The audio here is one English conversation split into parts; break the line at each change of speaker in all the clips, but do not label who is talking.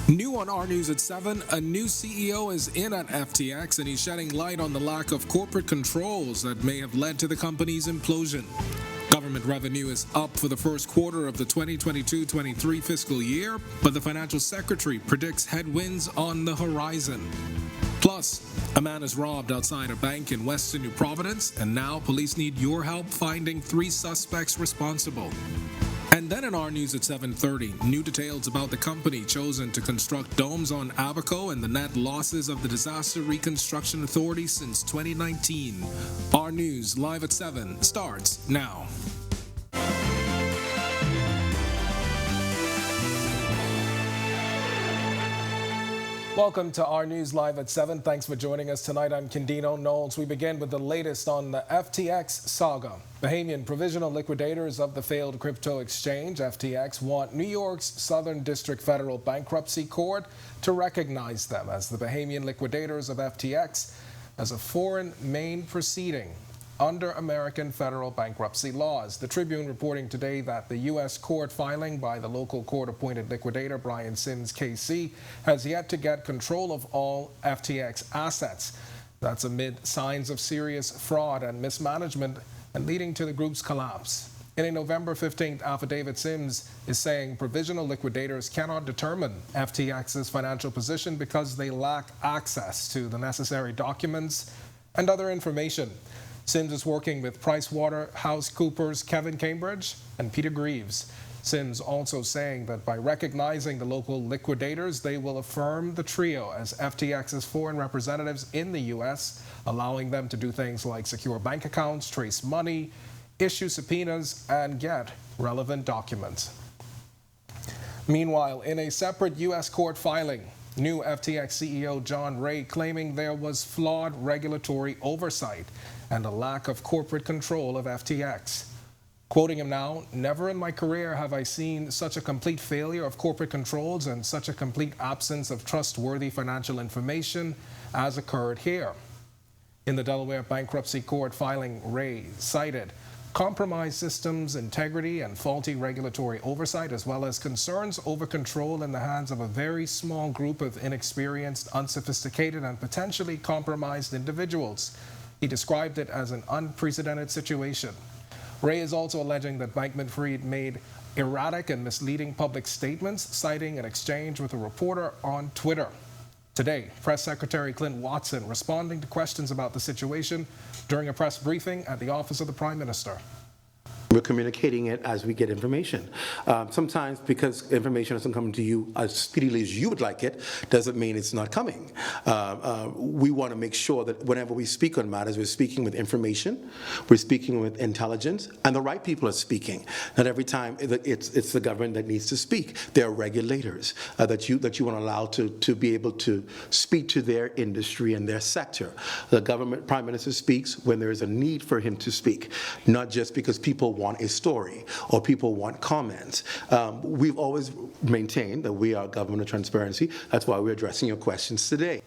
New on our news at 7, a new CEO is in at FTX and he's shedding light on the lack of corporate controls that may have led to the company's implosion. Government revenue is up for the first quarter of the 2022-23 fiscal year, but the financial secretary predicts headwinds on the horizon. Plus, a man is robbed outside a bank in Western New Providence, and now police need your help finding 3 suspects responsible. And then in our news at 7:30, new details about the company chosen to construct domes on Abaco and the net losses of the Disaster Reconstruction Authority since 2019. Our news live at 7 starts now. Welcome to our news live at 7. Thanks for joining us tonight. I'm Kendino Knowles. We begin with the latest on the FTX saga. Bahamian provisional liquidators of the failed crypto exchange, FTX, want New York's Southern District Federal Bankruptcy Court to recognize them as the Bahamian liquidators of FTX as a foreign main proceeding under American federal bankruptcy laws. The Tribune reporting today that the U.S. court filing by the local court-appointed liquidator Brian Sims KC has yet to get control of all FTX assets. That's amid signs of serious fraud and mismanagement and leading to the group's collapse. In a November 15th affidavit, Sims is saying provisional liquidators cannot determine FTX's financial position because they lack access to the necessary documents and other information. Sims is working with PricewaterhouseCoopers, Kevin Cambridge, and Peter Greaves. Sims also saying that by recognizing the local liquidators, they will affirm the trio as FTX's foreign representatives in the U.S., allowing them to do things like secure bank accounts, trace money, issue subpoenas, and get relevant documents. Meanwhile, in a separate U.S. court filing, new FTX CEO John Ray claiming there was flawed regulatory oversight and a lack of corporate control of FTX. Quoting him now, "Never in my career have I seen such a complete failure of corporate controls and such a complete absence of trustworthy financial information as occurred here." In the Delaware Bankruptcy Court filing, Ray cited compromised systems integrity and faulty regulatory oversight, as well as concerns over control in the hands of a very small group of inexperienced, unsophisticated, and potentially compromised individuals. He described it as an unprecedented situation. Ray is also alleging that Bankman-Fried made erratic and misleading public statements, citing an exchange with a reporter on Twitter. Today, Press Secretary Clint Watson responding to questions about the situation during a press briefing at the Office of the Prime Minister.
We're communicating it as we get information. Sometimes because information doesn't come to you as speedily as you would like it, doesn't mean it's not coming. We want to make sure that whenever we speak on matters, we're speaking with information, we're speaking with intelligence, and the right people are speaking. Not every time it's the government that needs to speak. There are regulators that you want to allow to be able to speak to their industry and their sector. The government Prime Minister speaks when there is a need for him to speak, not just because people want a story or people want comments. We've always maintained that we are a government of transparency. That's why we're addressing your questions today.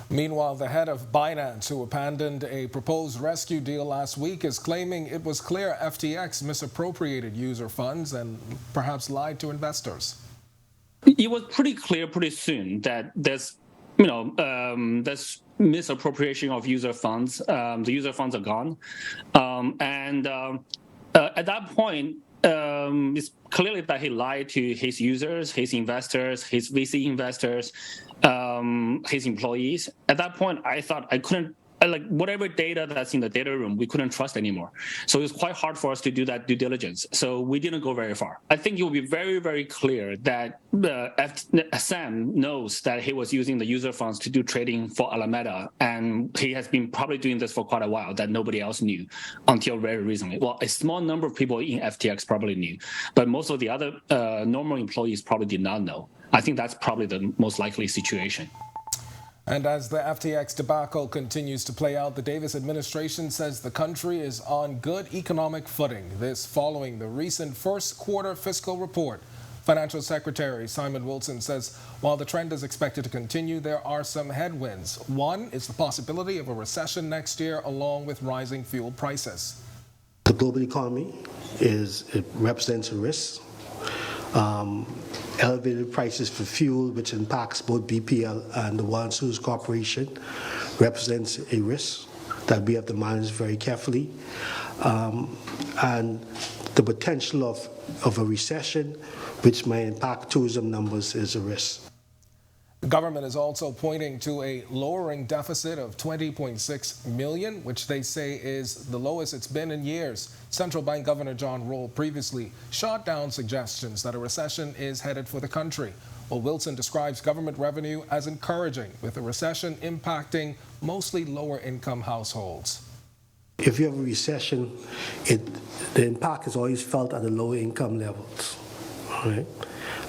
Meanwhile, the head of Binance, who abandoned a proposed rescue deal last week, is claiming it was clear FTX misappropriated user funds and perhaps lied to investors.
It was pretty clear pretty soon that there's misappropriation of user funds. The user funds are gone. At that point, it's clearly that he lied to his users, his investors, his VC investors, his employees. At that point, I thought I couldn't, whatever data that's in the data room, we couldn't trust anymore. So it was quite hard for us to do that due diligence. So we didn't go very far. I think it will be very, very clear that Sam knows that he was using the user funds to do trading for Alameda, and he has been probably doing this for quite a while that nobody else knew until very recently. Well, a small number of people in FTX probably knew, but most of the other normal employees probably did not know. I think that's probably the most likely situation.
And as the FTX debacle continues to play out, the Davis administration says the country is on good economic footing. This following the recent first quarter fiscal report. Financial Secretary Simon Wilson says while the trend is expected to continue, there are some headwinds. One is the possibility of a recession next year, along with rising fuel prices.
The global economy represents a risk. elevated prices for fuel, which impacts both BPL and the Water and Sewage Corporation, represents a risk that we have to manage very carefully. And the potential of a recession, which may impact tourism numbers, is a risk.
The government is also pointing to a lowering deficit of $20.6 million, which they say is the lowest it's been in years. Central Bank Governor John Roll previously shot down suggestions that a recession is headed for the country. Well, Wilson describes government revenue as encouraging, with a recession impacting mostly lower-income households.
If you have a recession, the impact is always felt at the lower income levels. All right?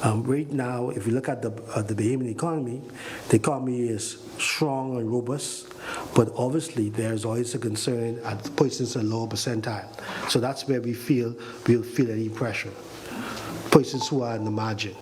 Right now, if you look at the Bahamian economy, the economy is strong and robust, but obviously there's always a concern at the persons in the lower percentile. So that's where we'll feel any pressure. Persons who are in the margin.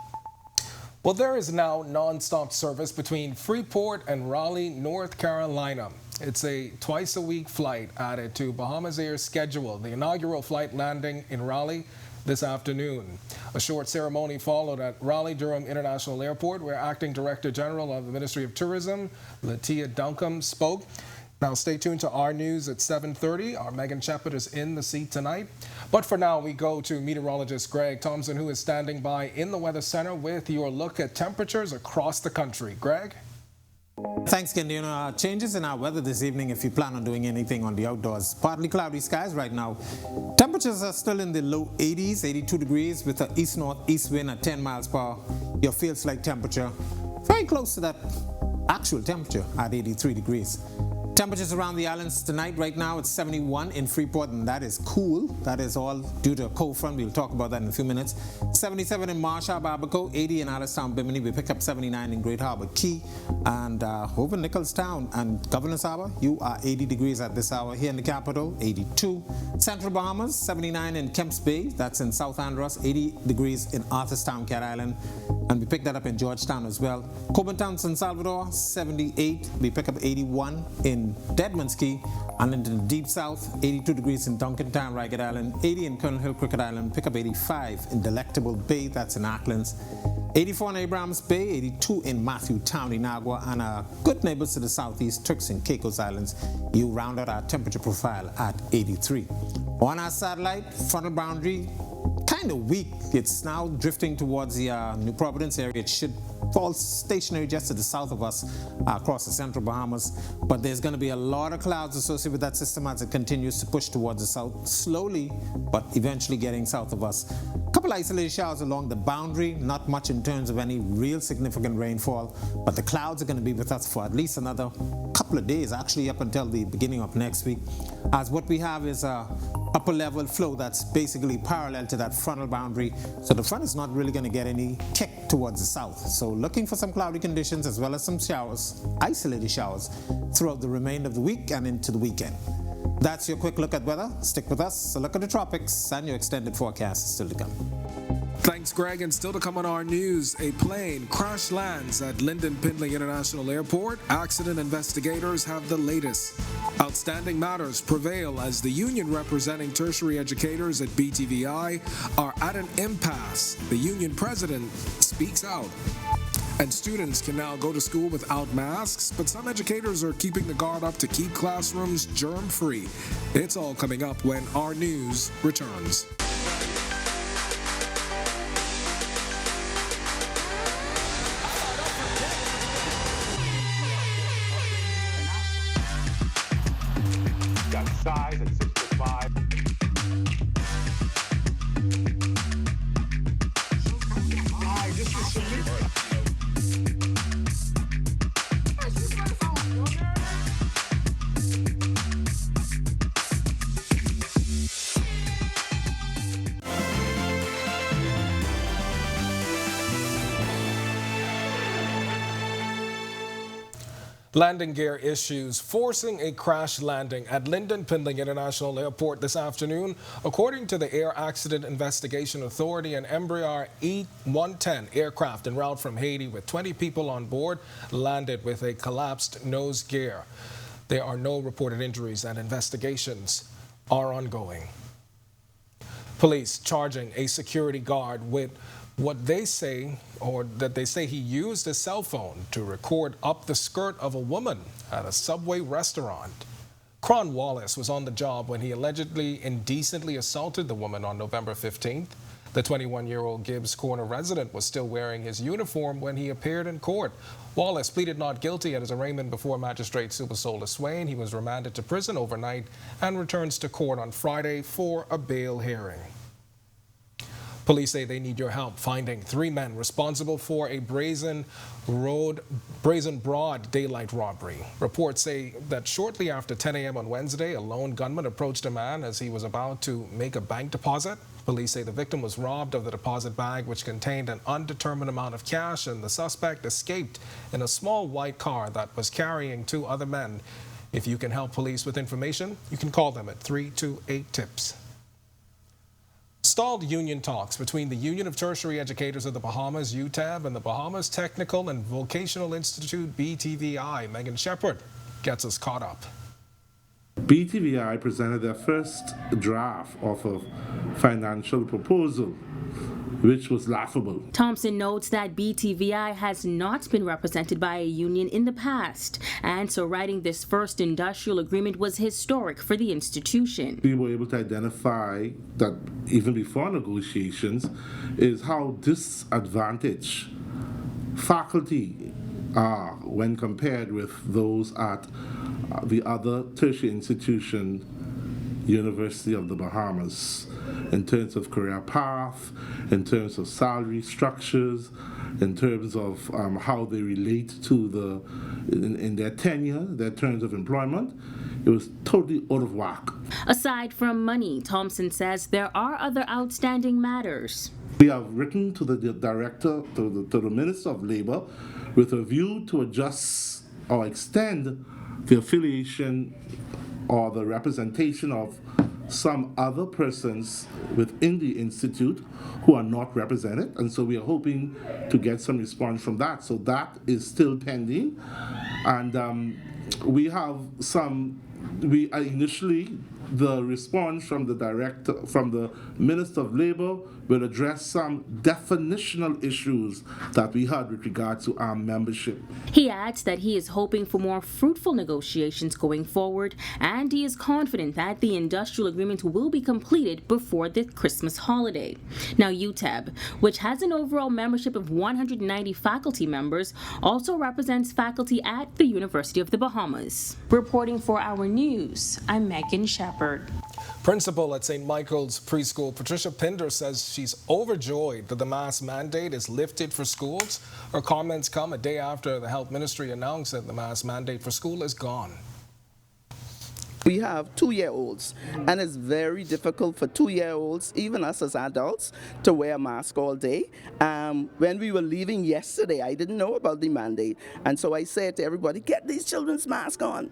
Well, there is now non-stop service between Freeport and Raleigh, North Carolina. It's a twice-a-week flight added to Bahamas Air's schedule. The inaugural flight landing in Raleigh this afternoon. A short ceremony followed at Raleigh-Durham International Airport, where Acting Director General of the Ministry of Tourism, Latia Duncombe, spoke. Now stay tuned to our news at 7:30. Our Megan Shepard is in the seat tonight. But for now, we go to meteorologist Greg Thompson, who is standing by in the Weather Center with your look at temperatures across the country. Greg?
Thanks, Kendino. Changes in our weather this evening if you plan on doing anything on the outdoors. Partly cloudy skies right now. Temperatures are still in the low 80s, 82 degrees with an east-northeast wind at 10 miles per hour. Your feels-like temperature very close to that actual temperature at 83 degrees. Temperatures around the islands tonight, right now, it's 71 in Freeport, and that is cool. That is all due to a cold front. We'll talk about that in a few minutes. 77 in Marshall, Barbacoa, 80 in Allenstown, Bimini. We pick up 79 in Great Harbor Key, and over Nicholstown and Governor's Harbor, you are 80 degrees at this hour. Here in the capital, 82. Central Bahamas, 79 in Kemps Bay. That's in South Andros, 80 degrees in Arthurstown, Cat Island. And we picked that up in Georgetown as well. Coburn, San Salvador, 78. We pick up 81 in Deadman's Key. And into the deep south, 82 degrees in Duncantown, Ragged Island, 80 in Colonel Hill, Cricket Island, pick up 85 in Delectable Bay, that's in Acklands, 84 in Abrahams Bay, 82 in Matthew Town, Inagua, and our good neighbors to the southeast, Turks and Caicos Islands. You round out our temperature profile at 83. On our satellite, frontal boundary, kind of weak. It's now drifting towards the New Providence area. It should fall stationary just to the south of us across the central Bahamas. But there's going to be a lot of clouds associated with that system as it continues to push towards the south, slowly, but eventually getting south of us. A couple isolated showers along the boundary, not much in terms of any real significant rainfall, but the clouds are going to be with us for at least another couple of days, actually up until the beginning of next week, as what we have is a upper level flow that's basically parallel to that frontal boundary. So the front is not really going to get any kick towards the south. So looking for some cloudy conditions as well as some showers, isolated showers, throughout the remainder of the week and into the weekend. That's your quick look at weather. Stick with us. A look at the tropics and your extended forecast is still to come.
Thanks, Greg. And still to come on our news, a plane crash lands at Lyndon Pindling International Airport. Accident investigators have the latest. Outstanding matters prevail as the union representing tertiary educators at BTVI are at an impasse. The union president speaks out. And students can now go to school without masks, but some educators are keeping the guard up to keep classrooms germ-free. It's all coming up when Our News returns.
Got size at 6'5". This is Salute.
Landing gear issues forcing a crash landing at Lyndon Pindling International Airport this afternoon. According to the Air Accident Investigation Authority, an Embraer E-110 aircraft en route from Haiti with 20 people on board landed with a collapsed nose gear. There are no reported injuries and investigations are ongoing. Police charging a security guard with what they say, or that they say he used a cell phone to record up the skirt of a woman at a Subway restaurant. Cron Wallace was on the job when he allegedly indecently assaulted the woman on November 15th. The 21-year-old Gibbs Corner resident was still wearing his uniform when he appeared in court. Wallace pleaded not guilty at his arraignment before Magistrate Supersola Swain. He was remanded to prison overnight and returns to court on Friday for a bail hearing. Police say they need your help finding 3 men responsible for a Brazen Broad daylight robbery. Reports say that shortly after 10 a.m. on Wednesday, a lone gunman approached a man as he was about to make a bank deposit. Police say the victim was robbed of the deposit bag, which contained an undetermined amount of cash, and the suspect escaped in a small white car that was carrying 2 other men. If you can help police with information, you can call them at 328-TIPS. Stalled union talks between the Union of Tertiary Educators of the Bahamas, UTAB, and the Bahamas Technical and Vocational Institute, BTVI. Megan Shepard gets us caught up.
BTVI presented their first draft of a financial proposal, which was laughable.
Thompson notes that BTVI has not been represented by a union in the past, and so writing this first industrial agreement was historic for the institution.
We were able to identify that even before negotiations is how disadvantaged faculty are when compared with those at the other tertiary institution, University of the Bahamas, in terms of career path, in terms of salary structures, in terms of how they relate to in their tenure, their terms of employment. It was totally out of whack.
Aside from money, Thompson says there are other outstanding matters.
We have written to the director, to the Minister of Labor, with a view to adjust or extend the affiliation or the representation of some other persons within the institute who are not represented, and so we are hoping to get some response from that. So that is still pending, and we have initially the response from the director, from the Minister of Labor, will address some definitional issues that we had with regard to our membership.
He adds that he is hoping for more fruitful negotiations going forward, and he is confident that the industrial agreement will be completed before the Christmas holiday. Now, UTAB, which has an overall membership of 190 faculty members, also represents faculty at the University of the Bahamas. Reporting for Our News, I'm Megan Shepard.
Principal at St. Michael's Preschool, Patricia Pinder, says she's overjoyed that the mask mandate is lifted for schools. Her comments come a day after the Health Ministry announced that the mask mandate for school is gone.
We have 2-year-olds, and it's very difficult for 2-year-olds, even us as adults, to wear a mask all day. When we were leaving yesterday, I didn't know about the mandate, and so I said to everybody, get these children's masks on,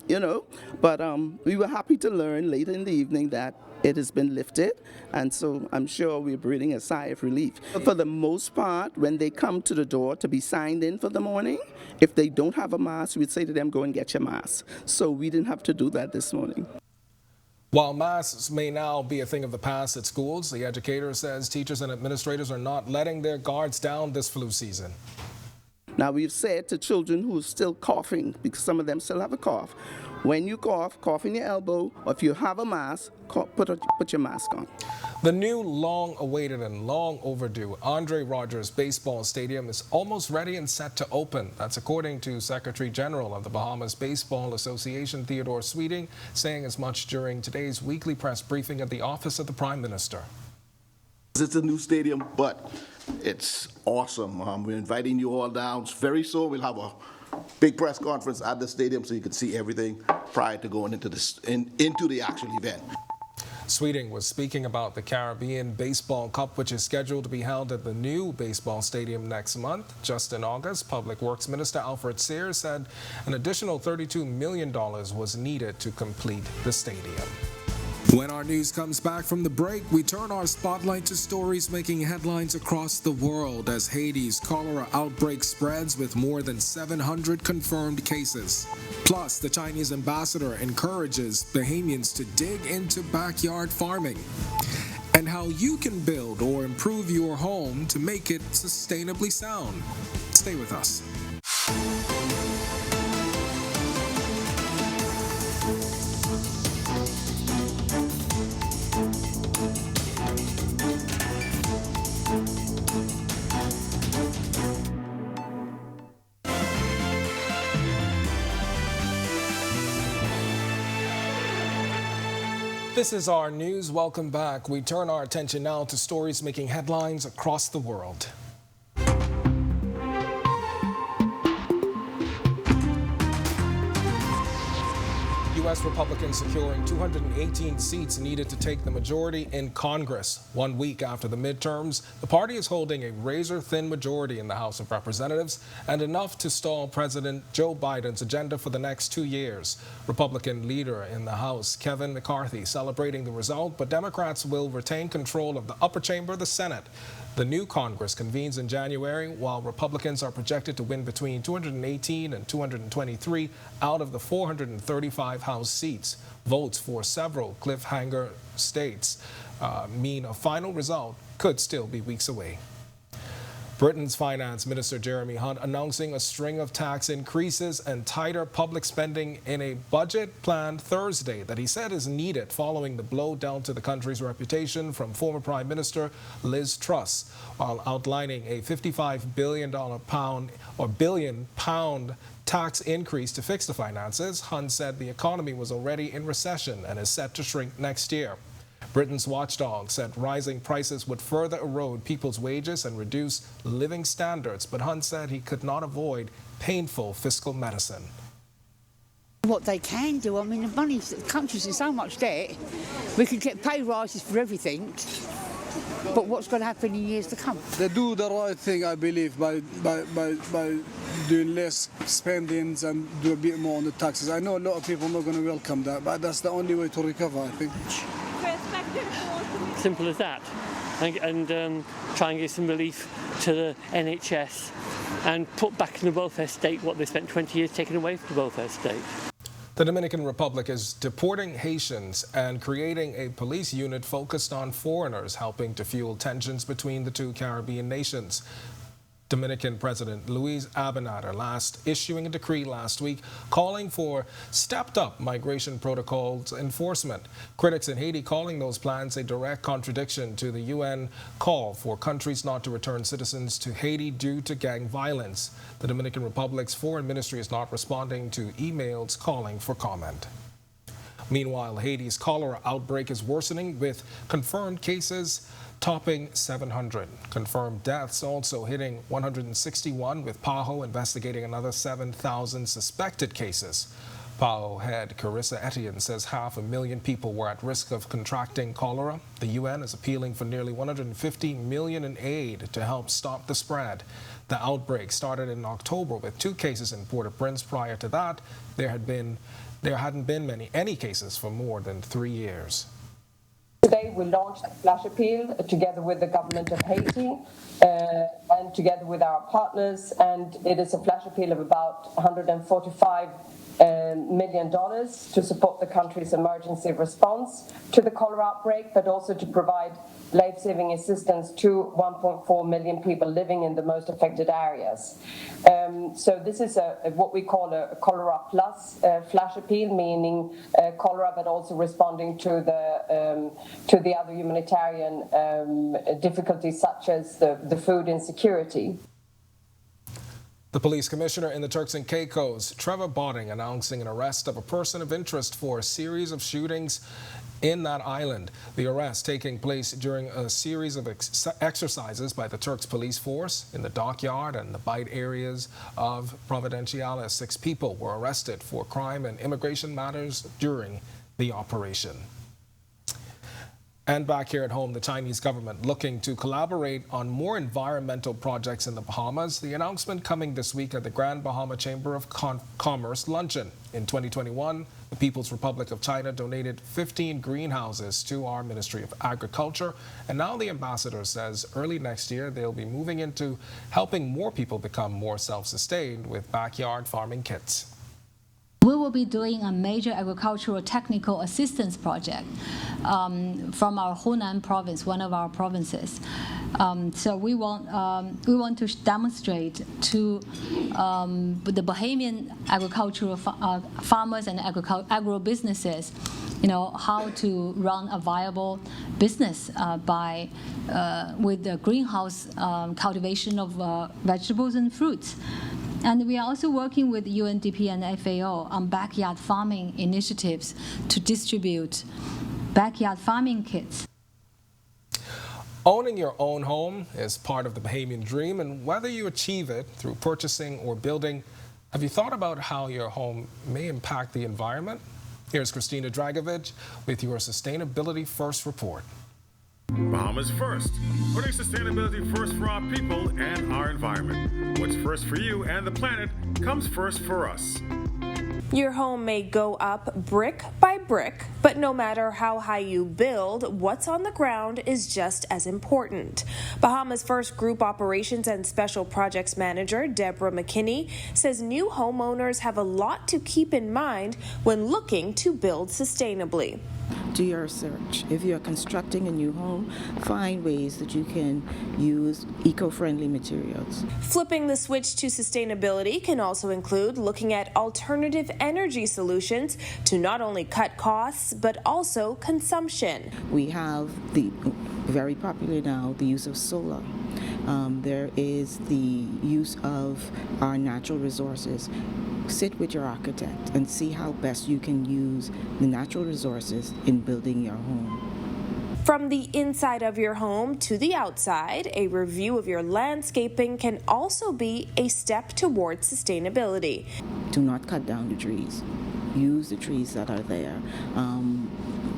But we were happy to learn later in the evening that it has been lifted, and so I'm sure we're breathing a sigh of relief. But for the most part, when they come to the door to be signed in for the morning, if they don't have a mask, we'd say to them, go and get your mask. So we didn't have to do that this morning.
While masks may now be a thing of the past at schools, the educator says teachers and administrators are not letting their guards down this flu season.
Now, we've said to children who are still coughing, because some of them still have a cough, when you cough in your elbow, or if you have a mask, put your mask on.
The new long-awaited and long-overdue Andre Rogers Baseball Stadium is almost ready and set to open. That's according to Secretary General of the Bahamas Baseball Association, Theodore Sweeting, saying as much during today's weekly press briefing at the Office of the Prime Minister.
It's a new stadium, but it's awesome. We're inviting you all down. Very soon we'll have a big press conference at the stadium so you can see everything prior to going into the actual event.
Sweeting was speaking about the Caribbean Baseball Cup, which is scheduled to be held at the new baseball stadium next month. Just in August, Public Works Minister Alfred Sears said an additional $32 million was needed to complete the stadium. When our news comes back from the break, we turn our spotlight to stories making headlines across the world as Haiti's cholera outbreak spreads with more than 700 confirmed cases. Plus, the Chinese ambassador encourages Bahamians to dig into backyard farming. And how you can build or improve your home to make it sustainably sound. Stay with us. This is our news. Welcome back. We turn our attention now to stories making headlines across the world. U.S. Republicans securing 218 seats needed to take the majority in Congress. 1 week after the midterms, the party is holding a razor-thin majority in the House of Representatives and enough to stall President Joe Biden's agenda for the next 2 years. Republican leader in the House, Kevin McCarthy, celebrating the result, but Democrats will retain control of the upper chamber, the Senate. The new Congress convenes in January, while Republicans are projected to win between 218 and 223 out of the 435 House seats. Votes for several cliffhanger states mean a final result could still be weeks away. Britain's Finance Minister Jeremy Hunt announcing a string of tax increases and tighter public spending in a budget planned Thursday that he said is needed following the blow dealt to the country's reputation from former Prime Minister Liz Truss. While outlining a £55 billion tax increase to fix the finances, Hunt said the economy was already in recession and is set to shrink next year. Britain's watchdog said rising prices would further erode people's wages and reduce living standards, but Hunt said he could not avoid painful fiscal medicine.
What they can do, I mean, the country's in so much debt, we could get pay rises for everything, but what's going to happen in years to come?
They do the right thing, I believe, by doing less spendings and do a bit more on the taxes. I know a lot of people are not going to welcome that, but that's the only way to recover, I think.
Simple as that, and try and give some relief to the NHS and put back in the welfare state what they spent 20 years taking away from the welfare state.
The Dominican Republic is deporting Haitians and creating a police unit focused on foreigners, helping to fuel tensions between the two Caribbean nations. Dominican President Luis Abinader issuing a decree last week calling for stepped-up migration protocols enforcement. Critics in Haiti calling those plans a direct contradiction to the UN call for countries not to return citizens to Haiti due to gang violence. The Dominican Republic's foreign ministry is not responding to emails calling for comment. Meanwhile, Haiti's cholera outbreak is worsening with confirmed cases topping 700. Confirmed deaths also hitting 161, with PAHO investigating another 7,000 suspected cases. PAHO head Carissa Etienne says 500,000 people were at risk of contracting cholera. The UN is appealing for nearly $150 million in aid to help stop the spread. The outbreak started in October with 2 cases in Port-au-Prince. Prior to that, there hadn't been any cases for more than 3 years.
Today we launched a flash appeal together with the government of Haiti and together with our partners, and it is a flash appeal of about $145 million to support the country's emergency response to the cholera outbreak, but also to provide life-saving assistance to 1.4 million people living in the most affected areas. So this is what we call a cholera plus flash appeal, meaning cholera, but also responding to the other humanitarian difficulties such as the food insecurity.
The police commissioner in the Turks and Caicos, Trevor Botting, announcing an arrest of a person of interest for a series of shootings in that island. The arrest taking place during a series of exercises by the Turks police force in the dockyard and the Bight areas of Providenciales. 6 people were arrested for crime and immigration matters during the operation. And back here at home, the Chinese government looking to collaborate on more environmental projects in the Bahamas. The announcement coming this week at the Grand Bahama Chamber of Commerce luncheon. In 2021, the People's Republic of China donated 15 greenhouses to our Ministry of Agriculture. And now the ambassador says early next year they'll be moving into helping more people become more self-sustained with backyard farming kits.
We will be doing a major agricultural technical assistance project from our Hunan province, one of our provinces. So we want to demonstrate to the Bahamian agricultural farmers and agro businesses, how to run a viable business with the greenhouse cultivation of vegetables and fruits. And we are also working with UNDP and FAO on backyard farming initiatives to distribute backyard farming kits.
Owning your own home is part of the Bahamian dream, and whether you achieve it through purchasing or building, have you thought about how your home may impact the environment? Here's Christina Dragovich with your Sustainability First report.
Bahamas First, putting sustainability first for our people and our environment. What's first for you and the planet comes first for us.
Your home may go up brick by brick, but no matter how high you build, what's on the ground is just as important. Bahamas First Group Operations and Special Projects Manager Deborah McKinney says new homeowners have a lot to keep in mind when looking to build sustainably.
Do your research. If you're constructing a new home, find ways that you can use eco-friendly materials.
Flipping the switch to sustainability can also include looking at alternative energy solutions to not only cut costs, but also consumption.
We have very popular now, the use of solar. There is the use of our natural resources. Sit with your architect and see how best you can use the natural resources in building your home.
From the inside of your home to the outside, a review of your landscaping can also be a step towards sustainability.
Do not cut down the trees. Use the trees that are there.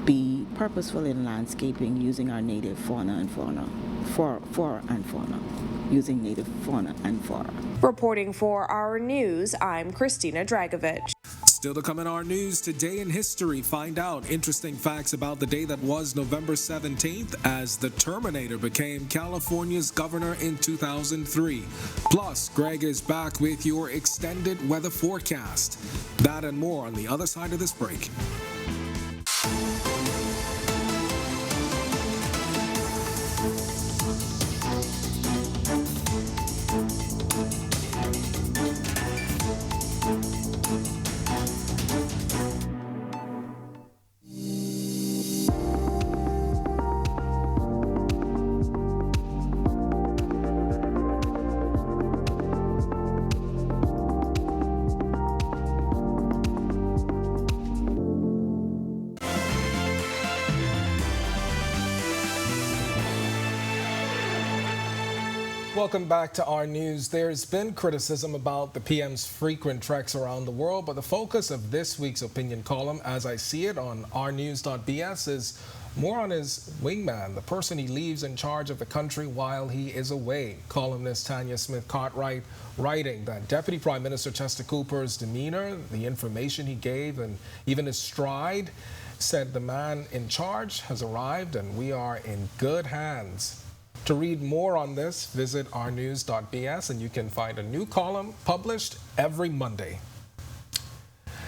Be purposeful in landscaping using our native fauna and fauna. Flora and fauna. Using native fauna and flora.
Reporting for Our News, I'm Christina Dragovich.
Still to come in Our News, today in history, find out interesting facts about the day that was November 17th as the Terminator became California's governor in 2003. Plus, Greg is back with your extended weather forecast. That and more on the other side of this break. Welcome back to Our News. There's been criticism about the PM's frequent treks around the world, but the focus of this week's opinion column, as I see it on ournews.bs, is more on his wingman, the person he leaves in charge of the country while he is away. Columnist Tanya Smith-Cartwright writing that Deputy Prime Minister Chester Cooper's demeanor, the information he gave, and even his stride, said the man in charge has arrived and we are in good hands. To read more on this, visit ournews.bs and you can find a new column published every Monday.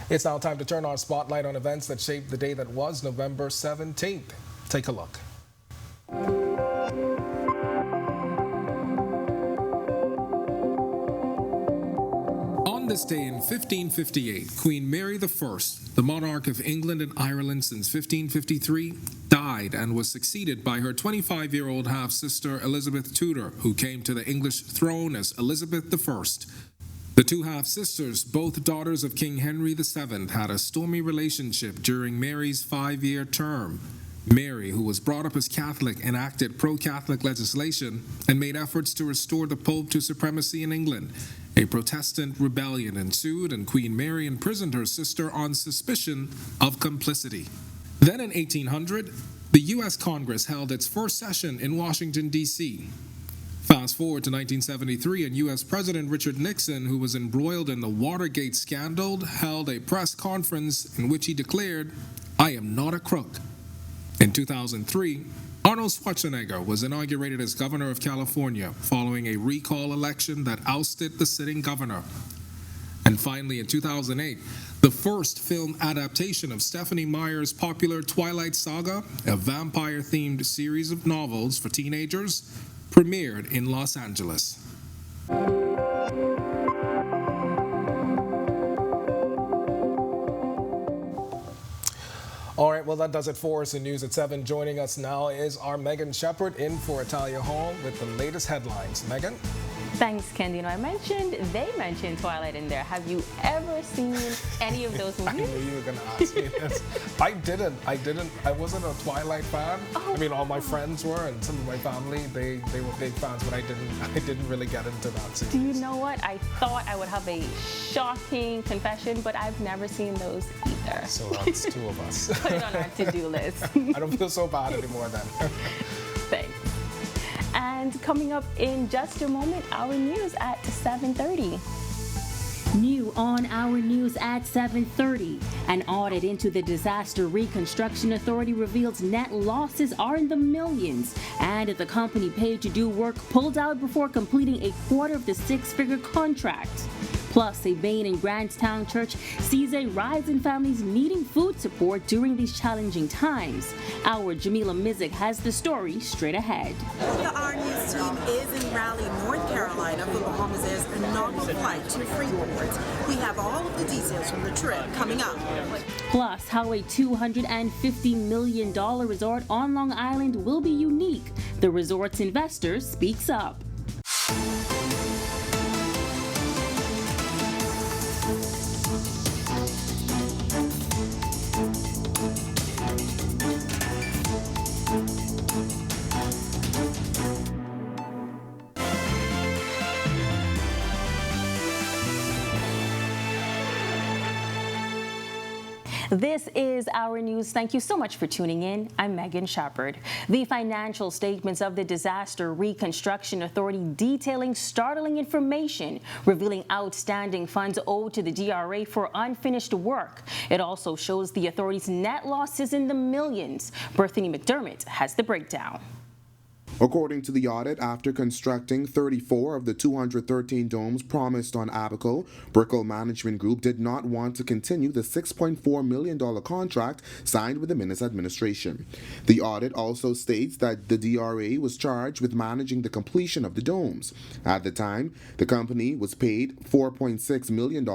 It's now time to turn our spotlight on events that shaped the day that was November 17th. Take a look. On this day in 1558, Queen Mary I, the monarch of England and Ireland since 1553, died and was succeeded by her 25-year-old half-sister Elizabeth Tudor, who came to the English throne as Elizabeth I. The two half-sisters, both daughters of King Henry VII, had a stormy relationship during Mary's 5-year term. Mary, who was brought up as Catholic, enacted pro-Catholic legislation and made efforts to restore the Pope to supremacy in England. A Protestant rebellion ensued, and Queen Mary imprisoned her sister on suspicion of complicity. Then in 1800, the U.S. Congress held its first session in Washington, D.C. Fast forward to 1973, and U.S. President Richard Nixon, who was embroiled in the Watergate scandal, held a press conference in which he declared, "I am not a crook." In 2003, Arnold Schwarzenegger was inaugurated as governor of California following a recall election that ousted the sitting governor. And finally, in 2008, the first film adaptation of Stephenie Meyer's popular Twilight Saga, a vampire-themed series of novels for teenagers, premiered in Los Angeles. All right, well, that does it for us in News at 7. Joining us now is our Megan Shepard in for Italia Hall with the latest headlines. Megan?
Thanks, Candy. They mentioned Twilight in there. Have you ever seen any of those movies?
I knew you were going to ask me this. I didn't. I wasn't a Twilight fan.
Oh,
I mean, all my friends were, and some of my family, they were big fans, but I didn't really get into that series.
Do you know what? I thought I would have a shocking confession, but I've never seen those either.
So that's two of us.
Put it on our to-do list.
I don't feel so bad anymore then.
Thanks. And coming up in just a moment, our news at 7:30.
New on our news at 7:30. An audit into the Disaster Reconstruction Authority reveals net losses are in the millions, and the company paid to do work pulled out before completing a quarter of the six-figure contract. Plus, a Bain and Grantstown church sees a rise in families needing food support during these challenging times. Our Jamila Mizik has the story straight ahead.
The Our News team is in Raleigh, North Carolina for Bahamas Air's inaugural flight to Freeport. We have all of the details from the trip coming up.
Plus, how a $250 million resort on Long Island will be unique. The resort's investor speaks up.
This is Our News. Thank you so much for tuning in. I'm Megan Shepard. The financial statements of the Disaster Reconstruction Authority detailing startling information, revealing outstanding funds owed to the DRA for unfinished work. It also shows the authority's net losses in the millions. Berthany McDermott has the breakdown.
According to the audit, after constructing 34 of the 213 domes promised on Abaco, Brickell Management Group did not want to continue the $6.4 million contract signed with the Minnis administration. The audit also states that the DRA was charged with managing the completion of the domes. At the time, the company was paid $4.6 million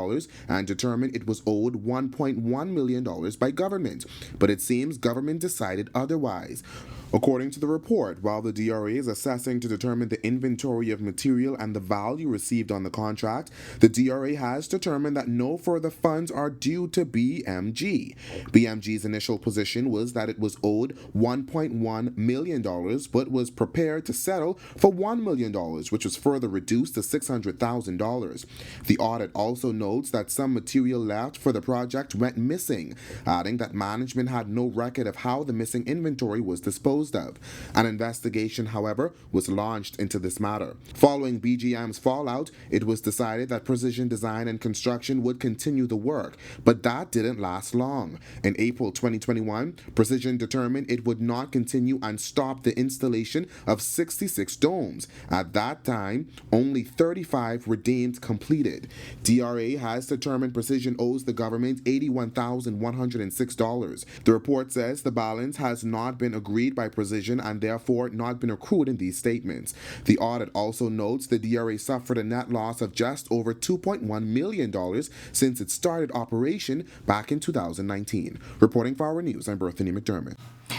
and determined it was owed $1.1 million by government, but it seems government decided otherwise. According to the report, while the DRA is assessing to determine the inventory of material and the value received on the contract, the DRA has determined that no further funds are due to BMG. BMG's initial position was that it was owed $1.1 million, but was prepared to settle for $1 million, which was further reduced to $600,000. The audit also notes that some material left for the project went missing, adding that management had no record of how the missing inventory was disposed of. An investigation, however, was launched into this matter. Following BGM's fallout, it was decided that Precision Design and Construction would continue the work, but that didn't last long. In April 2021, Precision determined it would not continue and stopped the installation of 66 domes. At that time, only 35 were deemed completed. DRA has determined Precision owes the government $81,106. The report says the balance has not been agreed by Precision and therefore not been accrued in these statements. The audit also notes the DRA suffered a net loss of just over $2.1 million since it started operation back in 2019. Reporting for Our News, I'm Berthany McDermott.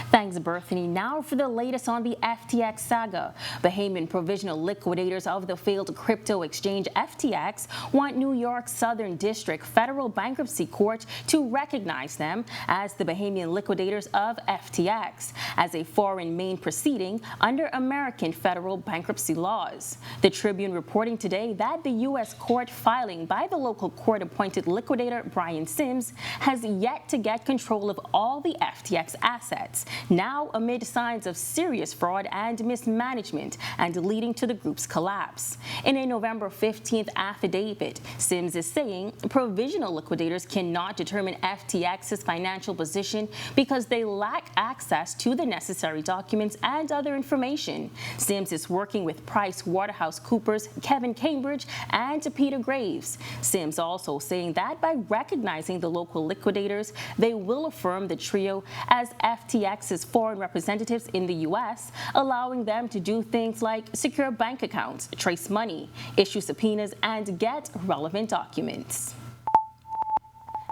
Thanks, Berthany. Now for the latest on the FTX saga. Bahamian provisional liquidators of the failed crypto exchange FTX want New York's Southern District Federal Bankruptcy Court to recognize them as the Bahamian liquidators of FTX as a foreign main proceeding under American federal bankruptcy laws. The Tribune reporting today that the U.S. court filing by the local court-appointed liquidator Brian Sims has yet to get control of all the FTX assets, now amid signs of serious fraud and mismanagement and leading to the group's collapse. In a November 15th affidavit, Sims is saying provisional liquidators cannot determine FTX's financial position because they lack access to the necessary necessary documents and other information. Sims is working with PricewaterhouseCoopers, Kevin Cambridge, and Peter Graves. Sims also saying that by recognizing the local liquidators, they will affirm the trio as FTX's foreign representatives in the U.S., allowing them to do things like secure bank accounts, trace money, issue subpoenas, and get relevant documents.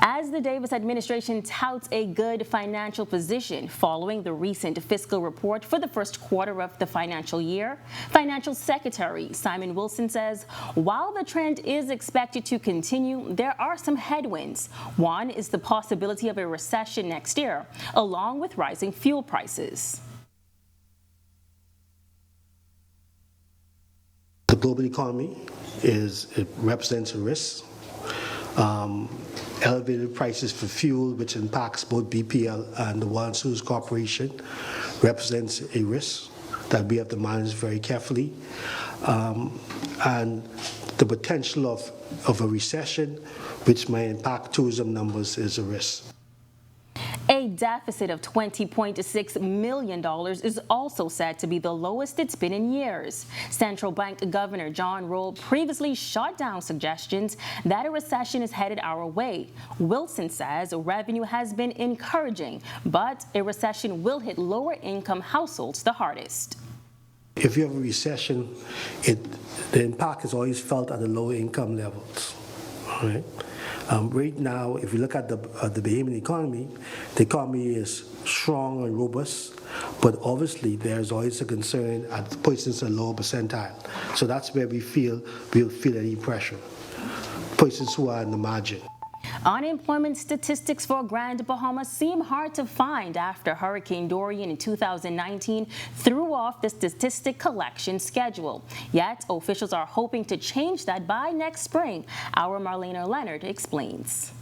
As the Davis administration touts a good financial position following the recent fiscal report for the first quarter of the financial year, Financial Secretary Simon Wilson says while the trend is expected to continue, there are some headwinds. One is the possibility of a recession next year, along with rising fuel prices.
The global economy it represents a risk. Elevated prices for fuel, which impacts both BPL and the Water Suez Corporation, represents a risk that we have to manage very carefully. And the potential of a recession, which may impact tourism numbers, is a risk.
A deficit of $20.6 million is also said to be the lowest it's been in years. Central Bank Governor John Roll previously shot down suggestions that a recession is headed our way. Wilson says revenue has been encouraging, but a recession will hit lower-income households the hardest.
If you have a recession, the impact is always felt at the lower income levels. Right? Right now, if you look at the Bahamian economy, the economy is strong and robust, but obviously there's always a concern at persons in lower percentile. So that's where we'll feel any pressure. Persons who are in the margin.
Unemployment statistics for Grand Bahamas seem hard to find after Hurricane Dorian in 2019 threw off the statistic collection schedule. Yet, officials are hoping to change that by next spring. Our Marlena Leonard explains.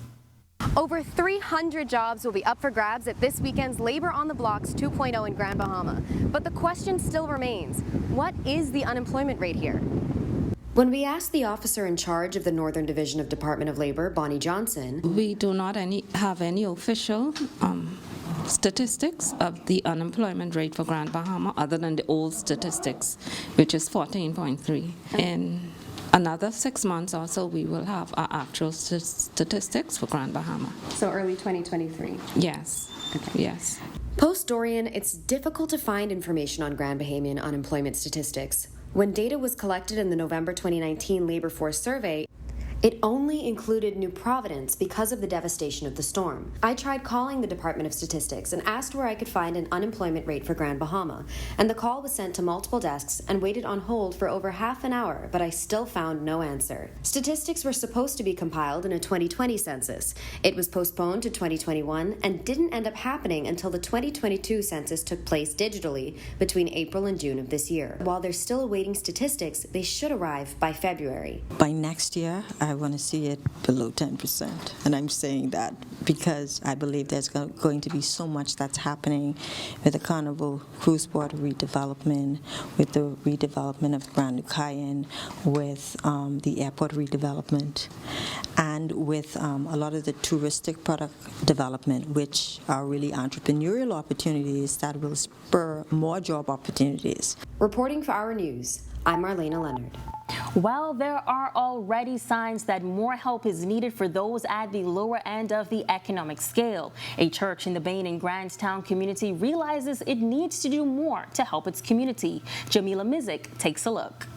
Over 300 jobs will be up for grabs at this weekend's Labor on the Blocks 2.0 in Grand Bahama. But the question still remains, what is the unemployment rate here?
When we asked the officer in charge of the Northern Division of Department of Labor, Bonnie Johnson,
we do not have any official statistics of the unemployment rate for Grand Bahama other than the old statistics, which is 14.3. In another 6 months or so, we will have our actual statistics for Grand Bahama.
So early 2023?
Yes. Okay. Yes.
Post-Dorian, it's difficult to find information on Grand Bahamian unemployment statistics. When data was collected in the November 2019 Labor Force Survey, it only included New Providence because of the devastation of the storm. I tried calling the Department of Statistics and asked where I could find an unemployment rate for Grand Bahama, and the call was sent to multiple desks and waited on hold for over half an hour, but I still found no answer. Statistics were supposed to be compiled in a 2020 census. It was postponed to 2021 and didn't end up happening until the 2022 census took place digitally between April and June of this year. While they're still awaiting statistics, they should arrive by February.
By next year, I want to see it below 10%. And I'm saying that because I believe there's going to be so much that's happening with the Carnival Cruise Port redevelopment, with the redevelopment of Grand Lucayan, with the airport redevelopment, and with a lot of the touristic product development, which are really entrepreneurial opportunities that will spur more job opportunities.
Reporting for Our News, I'm Marlena Leonard.
Well, there are already signs that more help is needed for those at the lower end of the economic scale. A church in the Bain and Grandstown community realizes it needs to do more to help its community. Jamila Mizik takes a look.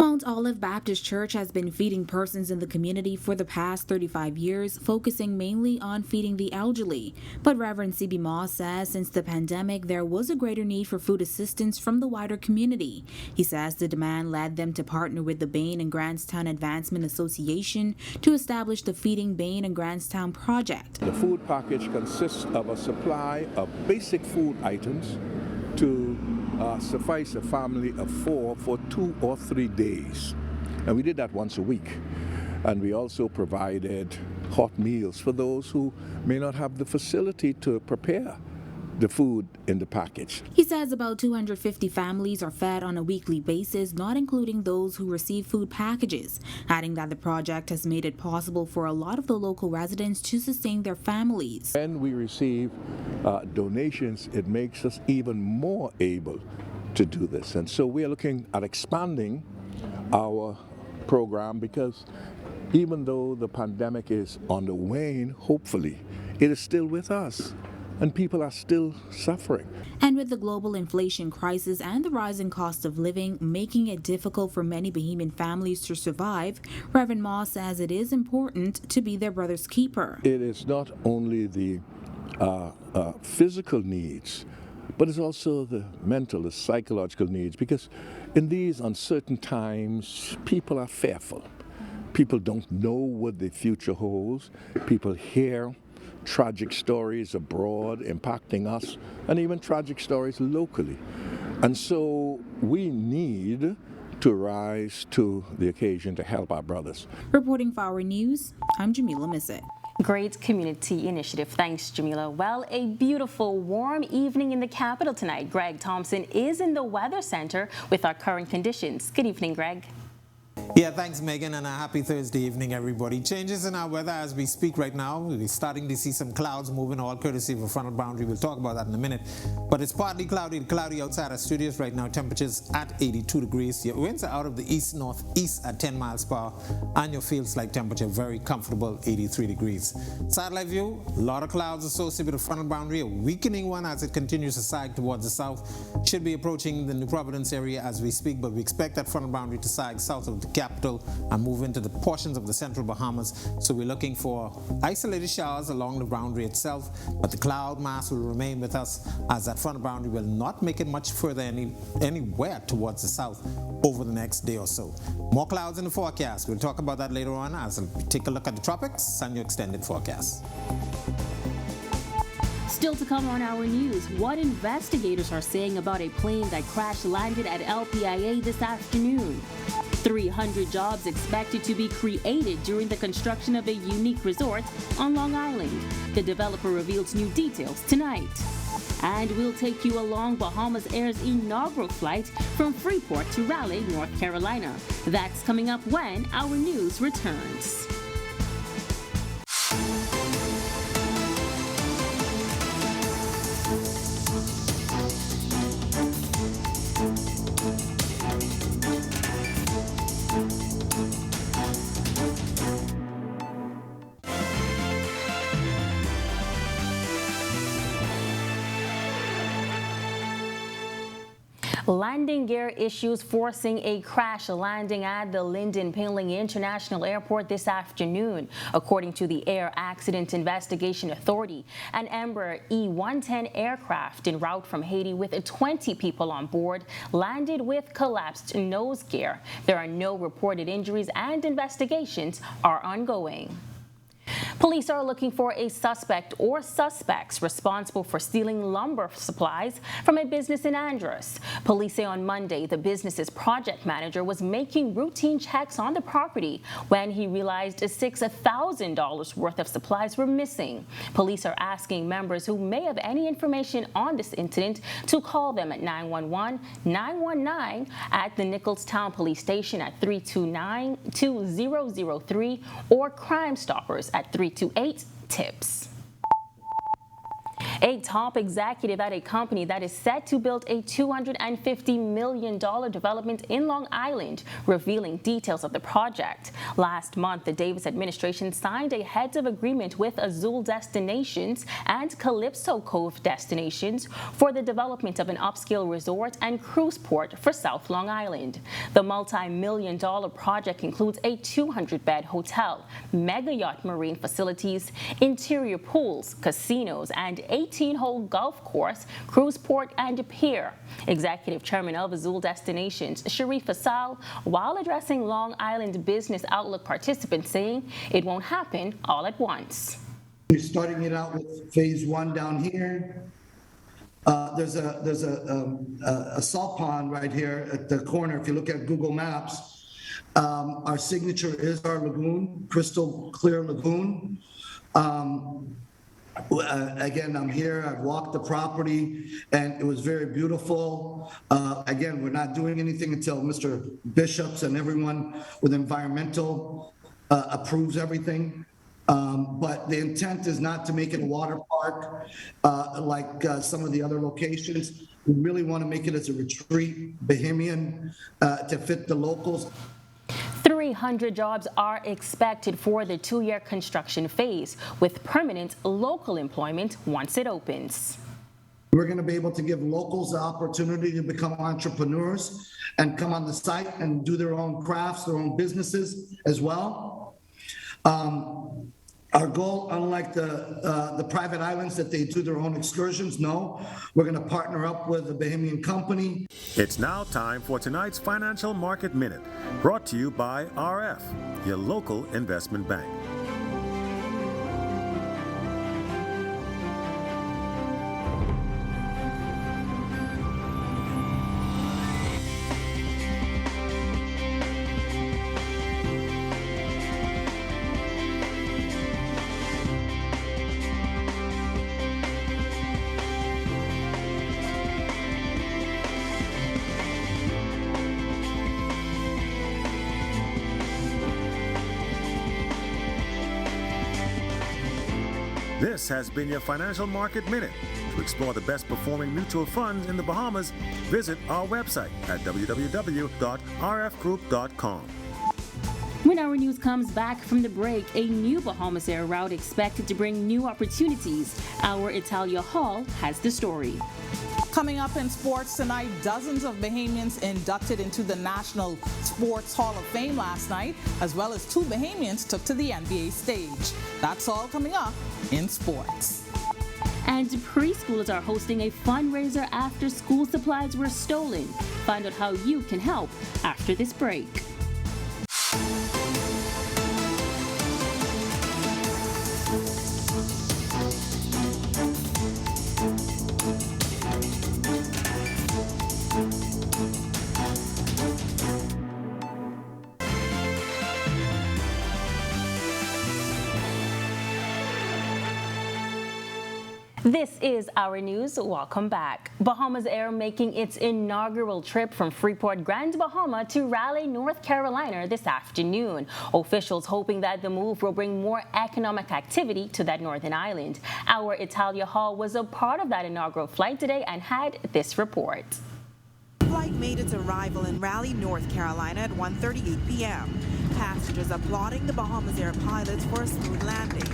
Mount Olive Baptist Church has been feeding persons in the community for the past 35 years, focusing mainly on feeding the elderly. But Reverend C.B. Moss says since the pandemic, there was a greater need for food assistance from the wider community. He says the demand led them to partner with the Bain and Grandstown Advancement Association to establish the Feeding Bain and Grandstown project.
The food package consists of a supply of basic food items to suffice a family of 4 for 2 or 3 days. And we did that once a week. And we also provided hot meals for those who may not have the facility to prepare the food in the package.
He says about 250 families are fed on a weekly basis, not including those who receive food packages, adding that the project has made it possible for a lot of the local residents to sustain their families.
When we receive donations, it makes us even more able to do this. And so we are looking at expanding our program, because even though the pandemic is on the wane, hopefully, it is still with us. And people are still suffering.
And with the global inflation crisis and the rising cost of living making it difficult for many Bahamian families to survive, Reverend Ma says it is important to be their brother's keeper.
It is not only the physical needs, but it's also the mental, the psychological needs, because in these uncertain times, people are fearful. People don't know what the future holds. People hear tragic stories abroad impacting us, and even tragic stories locally. And so we need to rise to the occasion to help our brothers.
Reporting for Our News, I'm Jamila Misset.
Great community initiative. Thanks, Jamila. Well, a beautiful, warm evening in the capital tonight. Greg Thompson is in the Weather Center with our current conditions. Good evening, Greg.
Yeah, thanks, Megan, and a happy Thursday evening, everybody. Changes in our weather as we speak right now. We're starting to see some clouds moving, all courtesy of a frontal boundary. We'll talk about that in a minute. But it's partly cloudy outside our studios right now. Temperatures at 82 degrees. Your winds are out of the east-northeast at 10 miles per hour, and your field-like temperature very comfortable, 83 degrees. Satellite view, a lot of clouds associated with the frontal boundary, a weakening one as it continues to sag towards the south. Should be approaching the New Providence area as we speak, but we expect that frontal boundary to sag south of the capital and move into the portions of the central Bahamas. So we're looking for isolated showers along the boundary itself, but the cloud mass will remain with us as that front boundary will not make it much further anywhere towards the south over the next day or so. More clouds in the forecast. We'll talk about that later on as we take a look at the tropics and your extended forecast.
Still to come on Our News, what investigators are saying about a plane that crash-landed at LPIA this afternoon. 300 jobs expected to be created during the construction of a unique resort on Long Island. The developer reveals new details tonight. And we'll take you along Bahamas Air's inaugural flight from Freeport to Raleigh, North Carolina. That's coming up when Our News returns. Landing gear issues forcing a crash landing at the Lyndon Pinling International Airport this afternoon. According to the Air Accident Investigation Authority, an Embraer E-110 aircraft en route from Haiti with 20 people on board landed with collapsed nose gear. There are no reported injuries and investigations are ongoing. Police are looking for a suspect or suspects responsible for stealing lumber supplies from a business in Andros. Police say on Monday the business's project manager was making routine checks on the property when he realized $6,000 worth of supplies were missing. Police are asking members who may have any information on this incident to call them at 911-919 at the Nicholstown Police Station at 329-2003 or Crime Stoppers at 328-TIPS. A top executive at a company that is set to build a $250 million development in Long Island, revealing details of the project. Last month, the Davis administration signed a heads of agreement with Azul Destinations and Calypso Cove Destinations for the development of an upscale resort and cruise port for South Long Island. The multi-million-dollar project includes a 200-bed hotel, mega yacht marine facilities, interior pools, casinos, and 18-hole golf course, cruise port, and pier. Executive Chairman of Azul Destinations, Sharif Faisal, while addressing Long Island Business Outlook participants, saying it won't happen all at once.
We're starting it out with phase one down here. There's a salt pond right here at the corner. If you look at Google Maps, our signature is our lagoon, crystal clear lagoon. Again, I'm here, I've walked the property, and it was very beautiful. Again, we're not doing anything until Mr. Bishops and everyone with environmental approves everything. But the intent is not to make it a water park like some of the other locations. We really want to make it as a retreat, bohemian, to fit the locals.
300 jobs are expected for the 2-year construction phase, with permanent local employment once it opens.
We're going to be able to give locals the opportunity to become entrepreneurs and come on the site and do their own crafts, their own businesses as well. Our goal, unlike the private islands that they do their own excursions, no, we're going to partner up with a Bahamian company.
It's now time for tonight's Financial Market Minute, brought to you by RF, your local investment bank. This has been your Financial Market Minute. To explore the best performing mutual funds in the Bahamas, visit our website at www.rfgroup.com.
When our news comes back from the break, a new Bahamas Air route expected to bring new opportunities. Our Italia Hall has the story.
Coming up in sports tonight, dozens of Bahamians inducted into the National Sports Hall of Fame last night, as well as 2 Bahamians took to the NBA stage. That's all coming up in sports.
And preschoolers are hosting a fundraiser after school supplies were stolen. Find out how you can help after this break. This is Our News. Welcome back. Bahamas Air making its inaugural trip from Freeport, Grand Bahama to Raleigh, North Carolina this afternoon. Officials hoping that the move will bring more economic activity to that northern island. Our Italia Hall was a part of that inaugural flight today and had this report.
The flight made its arrival in Raleigh, North Carolina at 1:38 p.m. Passengers applauding the Bahamas Air pilots for a smooth landing.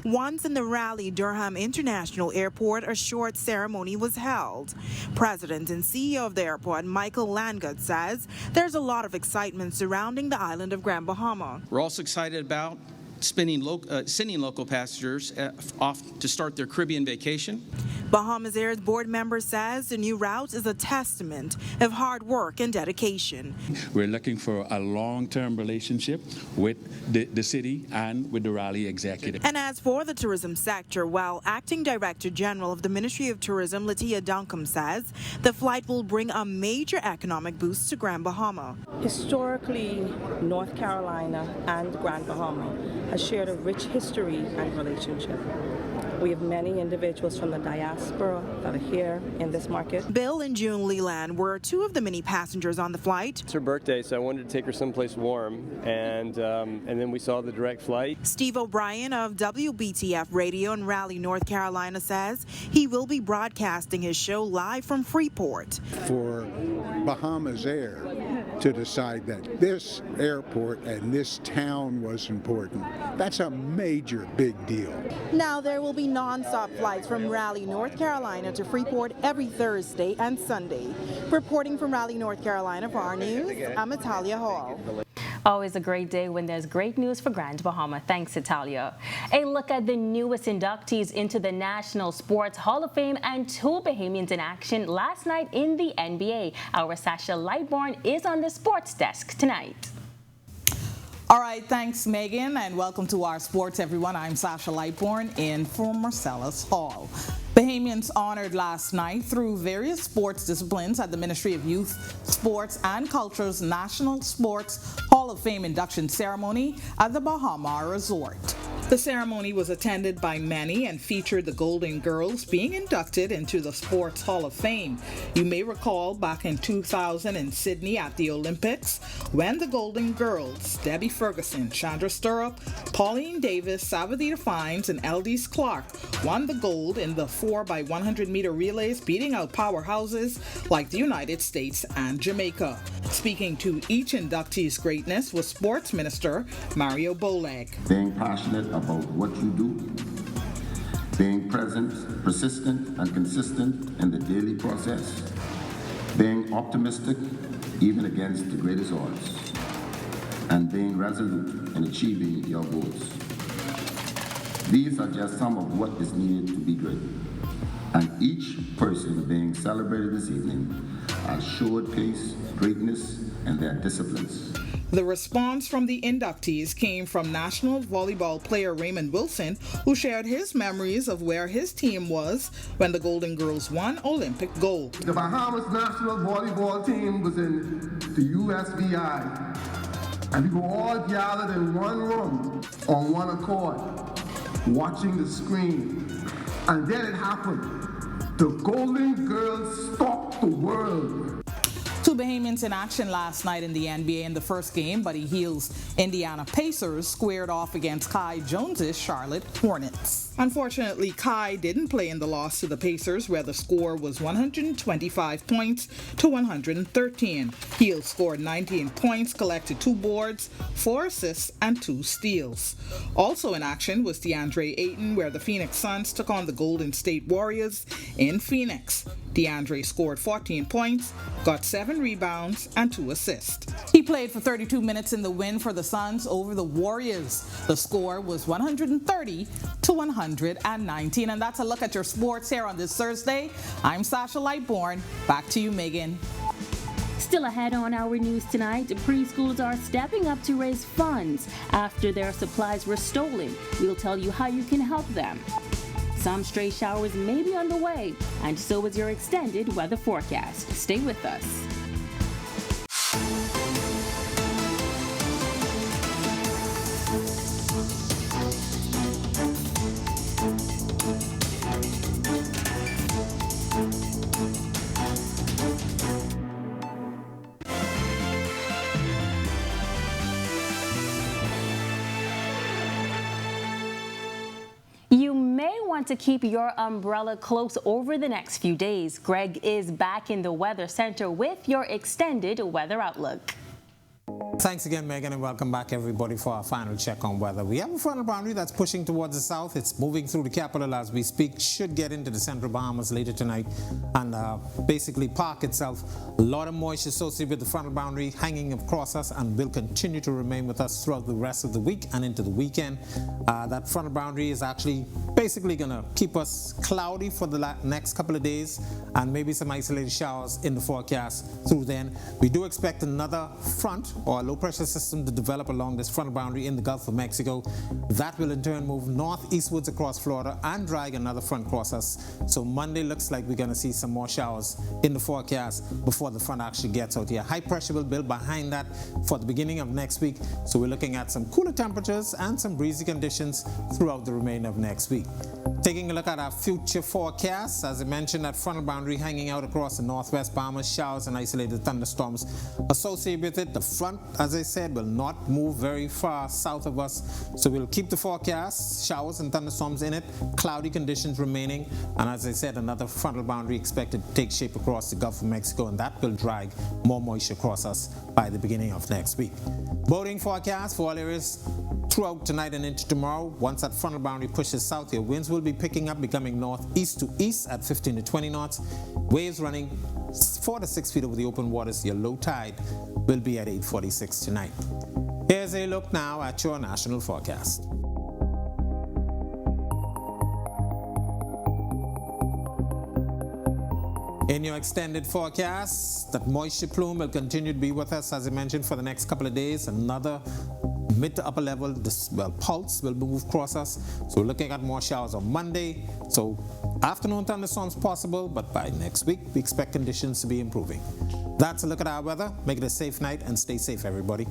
Once in the Raleigh-Durham International Airport, a short ceremony was held. President and CEO of the airport, Michael Landgut, says there's a lot of excitement surrounding the island of Grand Bahama.
We're also excited about sending local passengers off to start their Caribbean vacation.
Bahamas Air's board member says the new route is a testament of hard work and dedication.
We're looking for a long-term relationship with the city and with the Raleigh executive.
And as for the tourism sector, well, Acting Director General of the Ministry of Tourism, Latia Duncombe, says the flight will bring a major economic boost to Grand Bahama.
Historically, North Carolina and Grand Bahama has shared a rich history and relationship. We have many individuals from the diaspora that are here in this market.
Bill and June Leland were 2 of the many passengers on the flight.
It's her birthday, so I wanted to take her someplace warm, and then we saw the direct flight.
Steve O'Brien of WBTF Radio in Raleigh, North Carolina says he will be broadcasting his show live from Freeport.
For Bahamas Air to decide that this airport and this town was important, that's a major big deal.
Now there will be non-stop flights from Raleigh, North Carolina to Freeport every Thursday and Sunday. Reporting from Raleigh, North Carolina for Our News, I'm Italia Hall.
Always a great day when there's great news for Grand Bahama. Thanks, Italia. A look at the newest inductees into the National Sports Hall of Fame and 2 Bahamians in action last night in the NBA. Our Sasha Lightborn is on the sports desk tonight.
All right, thanks, Megan, and welcome to our sports, everyone. I'm Sasha Lightborn in for Marcellus Hall. Bahamians honored last night through various sports disciplines at the Ministry of Youth, Sports and Culture's National Sports Hall of Fame induction ceremony at the Bahama Resort. The ceremony was attended by many and featured the Golden Girls being inducted into the Sports Hall of Fame. You may recall back in 2000 in Sydney at the Olympics when the Golden Girls, Debbie Ferguson, Chandra Stirrup, Pauline Davis, Savadita Fines, and Eldise Clark won the gold in the 4x100 meter relays, beating out powerhouses like the United States and Jamaica. Speaking to each inductee's greatness was Sports Minister Mario Boleg.
Being passionate about what you do, being present, persistent, and consistent in the daily process, being optimistic even against the greatest odds, and being resolute in achieving your goals. These are just some of what is needed to be great, and each person being celebrated this evening has showcased greatness in their disciplines.
The response from the inductees came from national volleyball player Raymond Wilson, who shared his memories of where his team was when the Golden Girls won Olympic gold.
The Bahamas national volleyball team was in the USVI, and we were all gathered in one room on one accord, watching the screen. And then it happened. The Golden Girls stopped the world.
Two Bahamians in action last night in the NBA in the first game. Buddy Hield's Indiana Pacers squared off against Kai Jones's Charlotte Hornets. Unfortunately, Kai didn't play in the loss to the Pacers, where the score was 125 points to 113. Hield scored 19 points, collected 2 boards, 4 assists, and 2 steals. Also in action was DeAndre Ayton, where the Phoenix Suns took on the Golden State Warriors in Phoenix. DeAndre scored 14 points, got 7 rebounds, and 2 assists. He played for 32 minutes in the win for the Suns over the Warriors. The score was 130 to 119. And that's a look at your sports here on this Thursday. I'm Sasha Lightbourne. Back to you, Megan.
Still ahead on Our News tonight, preschoolers are stepping up to raise funds after their supplies were stolen. We'll tell you how you can help them. Some stray showers may be on the way, and so is your extended weather forecast. Stay with us. To keep your umbrella close over the next few days. Greg is back in the Weather Center with your extended weather outlook.
Thanks again, Megan, and welcome back, everybody, for our final check on weather. We have a frontal boundary that's pushing towards the south. It's moving through the capital as we speak. Should get into the central Bahamas later tonight and basically park itself. A lot of moisture associated with the frontal boundary hanging across us and will continue to remain with us throughout the rest of the week and into the weekend. That frontal boundary is actually basically going to keep us cloudy for the next couple of days and maybe some isolated showers in the forecast through then. We do expect another front or a low pressure system to develop along this frontal boundary in the Gulf of Mexico. That will in turn move northeastwards across Florida and drag another front across us. So Monday looks like we're going to see some more showers in the forecast before the front actually gets out here. High pressure will build behind that for the beginning of next week. So we're looking at some cooler temperatures and some breezy conditions throughout the remainder of next week. Taking a look at our future forecasts, as I mentioned, that frontal boundary hanging out across the northwest Bahamas, showers and isolated thunderstorms associated with it. The front, as I said, will not move very far south of us, so we'll keep the forecast, showers and thunderstorms in it, cloudy conditions remaining, and as I said, another frontal boundary expected to take shape across the Gulf of Mexico, and that will drag more moisture across us by the beginning of next week. Boating forecast for all areas throughout tonight and into tomorrow. Once that frontal boundary pushes south, your winds will be picking up, becoming northeast to east at 15 to 20 knots. Waves running 4 to 6 feet over the open waters. Your low tide will be at 8:46 tonight. Here's a look now at your national forecast. In your extended forecast, that moisture plume will continue to be with us, as I mentioned, for the next couple of days. Another mid to upper level pulse will move across us. So we're looking at more showers on Monday. So afternoon thunderstorms possible, but by next week, we expect conditions to be improving. That's a look at our weather. Make it a safe night and stay safe, everybody.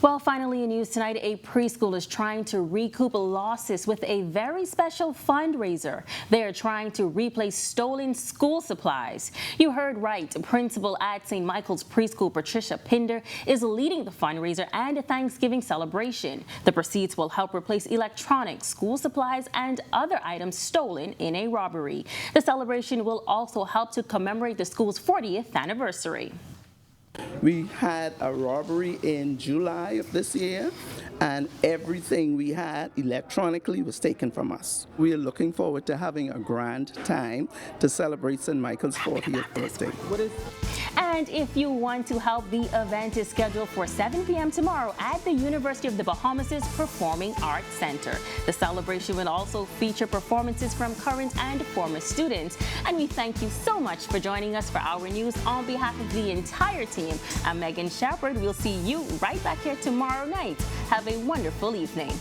Well, finally in news tonight, a preschool is trying to recoup losses with a very special fundraiser. They are trying to replace stolen school supplies. You heard right. Principal at St. Michael's Preschool, Patricia Pinder, is leading the fundraiser and a Thanksgiving celebration. The proceeds will help replace electronics, school supplies, and other items stolen in a robbery. The celebration will also help to commemorate the school's 40th anniversary.
We had a robbery in July of this year, and everything we had electronically was taken from us. We are looking forward to having a grand time to celebrate St. Michael's 40th birthday.
And if you want to help, the event is scheduled for 7 p.m. tomorrow at the University of the Bahamas' Performing Arts Center. The celebration will also feature performances from current and former students. And we thank you so much for joining us for Our News. On behalf of the entire team, I'm Megan Shepard. We'll see you right back here tomorrow night. Have a wonderful evening.